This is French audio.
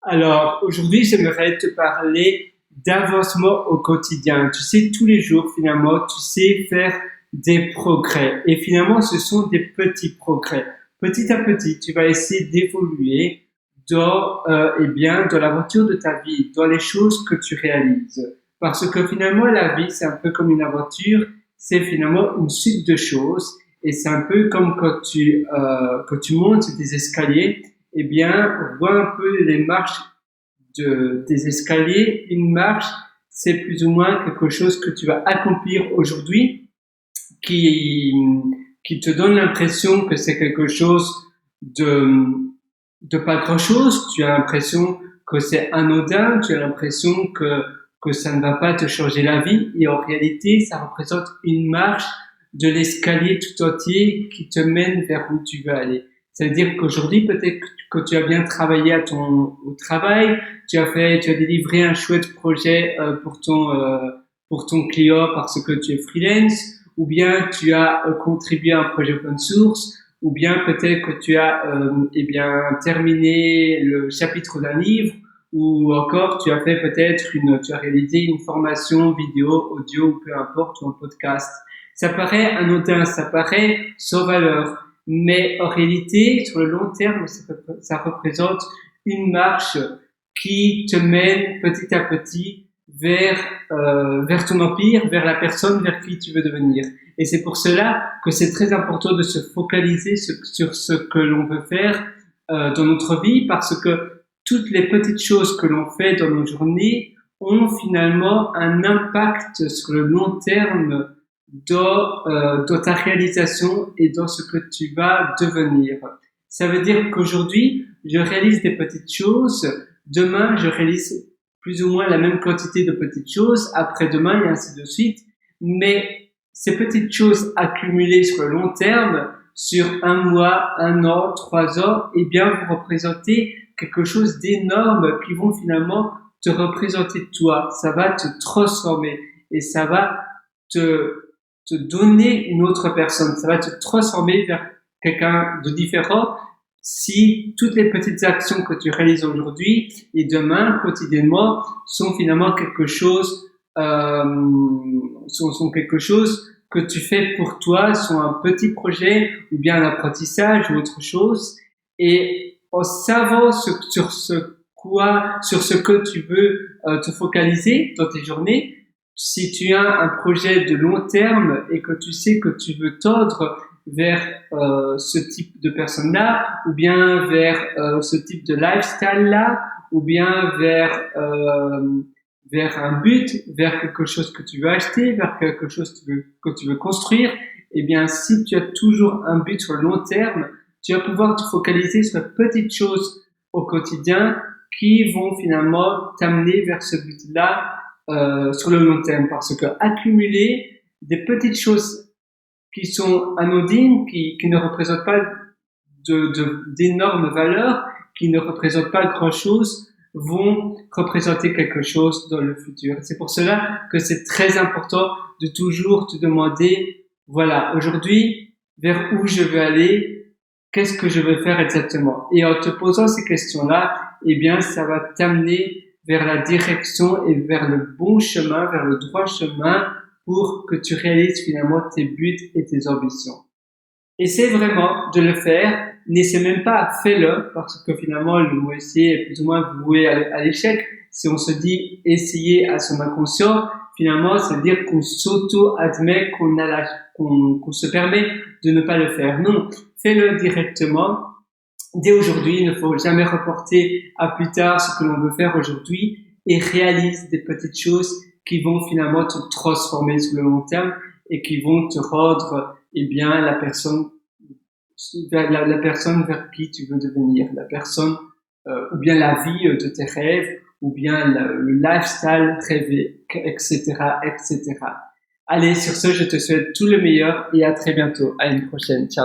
Alors, aujourd'hui, j'aimerais te parler d'avancement au quotidien. Tu sais, tous les jours, finalement, tu sais faire des progrès. Et finalement, ce sont des petits progrès. Petit à petit, tu vas essayer d'évoluer dans l'aventure de ta vie, dans les choses que tu réalises. Parce que finalement, la vie, c'est un peu comme une aventure. C'est finalement une suite de choses. Et c'est un peu comme quand tu montes des escaliers, eh bien, vois un peu les marches des escaliers. Une marche, c'est plus ou moins quelque chose que tu vas accomplir aujourd'hui, qui, qui te donne l'impression que c'est quelque chose de, de pas grand chose. Tu as l'impression que c'est anodin, tu as l'impression que ça ne va pas te changer la vie. Et en réalité, ça représente une marche de l'escalier tout entier qui te mène vers où tu veux aller. C'est-à-dire qu'aujourd'hui, peut-être que tu as bien travaillé au travail, tu as délivré un chouette projet pour ton client parce que tu es freelance, ou bien tu as contribué à un projet open source, ou bien peut-être que tu as terminé le chapitre d'un livre, ou encore tu as fait tu as réalisé une formation vidéo, audio, ou peu importe, ou un podcast. Ça paraît anodin, ça paraît sans valeur, mais en réalité, sur le long terme, ça représente une marche qui te mène petit à petit vers ton empire, vers la personne vers qui tu veux devenir. Et c'est pour cela que c'est très important de se focaliser sur ce que l'on veut faire dans notre vie, parce que toutes les petites choses que l'on fait dans nos journées ont finalement un impact sur le long terme dans ta réalisation et dans ce que tu vas devenir. Ça veut dire qu'aujourd'hui, je réalise des petites choses, demain, je réalise plus ou moins la même quantité de petites choses, après-demain et ainsi de suite, mais ces petites choses accumulées sur le long terme, sur un mois, un an, 3 ans, eh bien, vous représentez quelque chose d'énorme qui vont finalement te représenter toi. Ça va te transformer et ça va te donner une autre personne. Ça va te transformer vers quelqu'un de différent si toutes les petites actions que tu réalises aujourd'hui et demain, quotidiennement, sont finalement sont quelque chose que tu fais pour toi, sont un petit projet ou bien un apprentissage ou autre chose. Et en savant sur ce que tu veux te focaliser dans tes journées, si tu as un projet de long terme et que tu sais que tu veux tendre vers ce type de personne-là, ou bien vers ce type de lifestyle-là, ou bien vers un but, vers quelque chose que tu veux acheter, vers quelque chose que tu veux construire, eh bien, si tu as toujours un but sur le long terme, tu vas pouvoir te focaliser sur les petites choses au quotidien qui vont finalement t'amener vers ce but-là sur le long terme, parce que accumuler des petites choses qui sont anodines, qui ne représentent pas d'énormes valeurs, qui ne représentent pas grand-chose, vont représenter quelque chose dans le futur. C'est pour cela que c'est très important de toujours te demander, voilà, aujourd'hui, vers où je veux aller, qu'est-ce que je veux faire exactement. Et en te posant ces questions-là, eh bien, ça va t'amener vers la direction et vers le bon chemin, vers le droit chemin pour que tu réalises finalement tes buts et tes ambitions. Essaie vraiment de le faire. N'essaie même pas, fais-le, parce que finalement, le mot essayer est plus ou moins voué à l'échec. Si on se dit essayer à son inconscient, finalement, ça veut dire qu'on s'auto-admet qu'on se permet de ne pas le faire. Non, fais-le directement. Dès aujourd'hui, il ne faut jamais reporter à plus tard ce que l'on veut faire aujourd'hui et réalise des petites choses qui vont finalement te transformer sur le long terme et qui vont te rendre, eh bien, la personne vers qui tu veux devenir, la personne, ou bien la vie de tes rêves, ou bien le lifestyle rêvé, etc., etc. Allez, sur ce, je te souhaite tout le meilleur et à très bientôt. À une prochaine. Ciao.